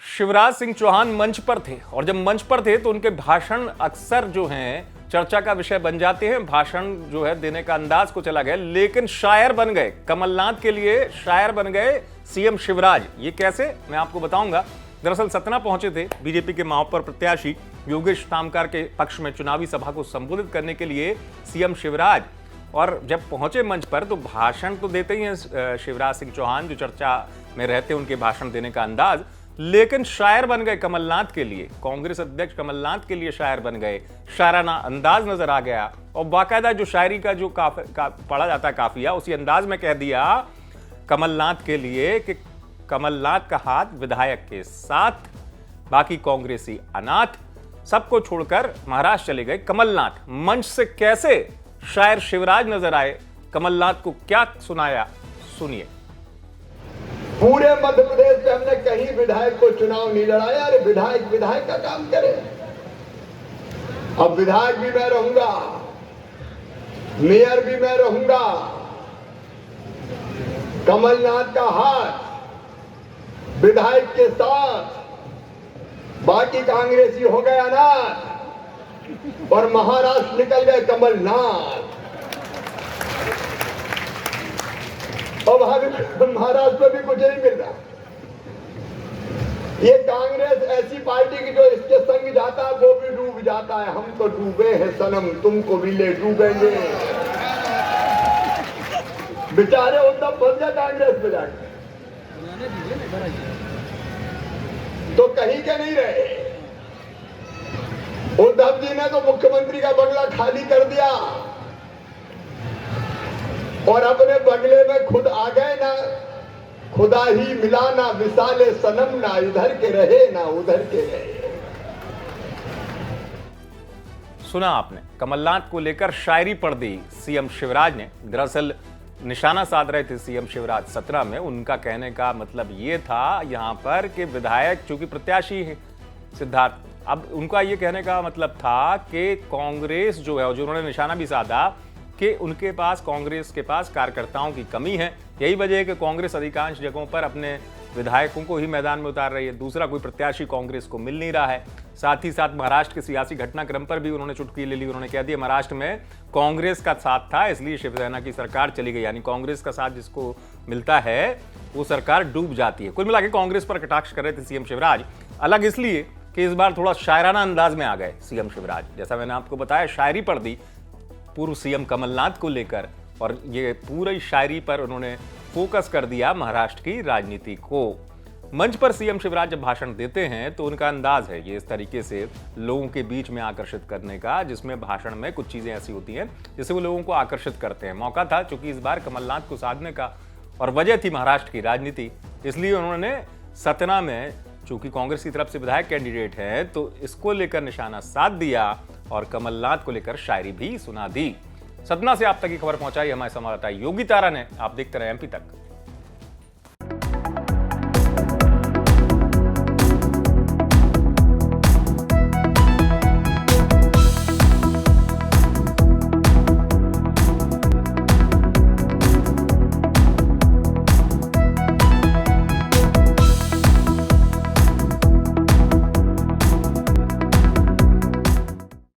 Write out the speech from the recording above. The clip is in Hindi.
शिवराज सिंह चौहान मंच पर थे और जब मंच पर थे तो उनके भाषण अक्सर जो हैं चर्चा का विषय बन जाते हैं। भाषण जो है देने का अंदाज को चला गया, लेकिन शायर बन गए। कमलनाथ के लिए शायर बन गए सीएम शिवराज। ये कैसे, मैं आपको बताऊंगा। दरअसल सतना पहुंचे थे बीजेपी के महापौर प्रत्याशी योगेश तामकार के पक्ष में चुनावी सभा को संबोधित करने के लिए सीएम शिवराज। और जब पहुंचे मंच पर तो भाषण तो देते ही हैं शिवराज सिंह चौहान, जो चर्चा में रहते उनके भाषण देने का अंदाज, लेकिन शायर बन गए कमलनाथ के लिए। कांग्रेस अध्यक्ष कमलनाथ के लिए शायर बन गए। शायराना अंदाज नजर आ गया और बाकायदा जो शायरी का जो पढ़ा जाता है काफिया, उसी अंदाज में कह दिया कमलनाथ के लिए कि कमलनाथ का हाथ विधायक के साथ, बाकी कांग्रेसी अनाथ। सबको छोड़कर महाराष्ट्र चले गए कमलनाथ। मंच से कैसे शायर शिवराज नजर आए, कमलनाथ को क्या सुनाया, सुनिए। पूरे मध्य प्रदेश में हमने कहीं विधायक को चुनाव नहीं लड़ाया। अरे विधायक का काम करे। अब विधायक भी मैं रहूंगा, मेयर भी मैं रहूंगा। कमलनाथ का हाथ विधायक के साथ, बाकी कांग्रेसी हो गए अनाथ और महाराष्ट्र निकल गए कमलनाथ। अब महाराष्ट्र में भी कुछ नहीं मिल रहा। ये कांग्रेस ऐसी पार्टी की जो इसके संग जाता है वो भी डूब जाता है। हम तो डूबे हैं सनम, तुमको भी ले डूबेंगे। बेचारे उद्धव बन गए कांग्रेस में जाकर, तो कहीं के नहीं रहे। उद्धव जी ने तो मुख्यमंत्री का बंगला खाली कर दिया और अपने बंगले में खुद आ गए। ना खुदा ही मिला, ना विसाले सनम, ना इधर के रहे ना उधर के रहे। सुना आपने, कमलनाथ को लेकर शायरी पढ़ दी सीएम शिवराज ने। दरअसल निशाना साध रहे थे सीएम शिवराज सतना में। उनका कहने का मतलब ये था यहां पर कि विधायक चूंकि प्रत्याशी है सिद्धार्थ, अब उनका ये कहने का मतलब था कि कांग्रेस जो है, और जो उन्होंने निशाना भी साधा कि उनके पास, कांग्रेस के पास कार्यकर्ताओं की कमी है। यही वजह है कि कांग्रेस अधिकांश जगहों पर अपने विधायकों को ही मैदान में उतार रही है। दूसरा कोई प्रत्याशी कांग्रेस को मिल नहीं रहा है। साथ ही साथ महाराष्ट्र के सियासी घटनाक्रम पर भी उन्होंने चुटकी ले ली। उन्होंने कह दिया महाराष्ट्र में कांग्रेस का साथ था, इसलिए शिवसेना की सरकार चली गई। यानी कांग्रेस का साथ जिसको मिलता है वो सरकार डूब जाती है। कुल मिला के कांग्रेस पर कटाक्ष कर रहे थे सीएम शिवराज। अलग इसलिए कि इस बार थोड़ा शायराना अंदाज में आ गए सीएम शिवराज। जैसा मैंने आपको बताया, शायरी पढ़ दी पूर्व सीएम कमलनाथ को लेकर, और ये पूरी शायरी पर उन्होंने फोकस कर दिया महाराष्ट्र की राजनीति को। मंच पर सीएम शिवराज जब भाषण देते हैं तो उनका अंदाज है ये इस तरीके से लोगों के बीच में आकर्षित करने का, जिसमें भाषण में कुछ चीजें ऐसी होती हैं जिससे वो लोगों को आकर्षित करते हैं। मौका था चूंकि इस बार कमलनाथ को साधने का, और वजह थी महाराष्ट्र की राजनीति, इसलिए उन्होंने सतना में, चूंकि कांग्रेस की तरफ से विधायक कैंडिडेट है, तो इसको लेकर निशाना साध दिया और कमलनाथ को लेकर शायरी भी सुना दी। सतना से आप तक की खबर पहुंचाई हमारे संवाददाता योगी तारा ने। आप देखते रहे एमपी तक।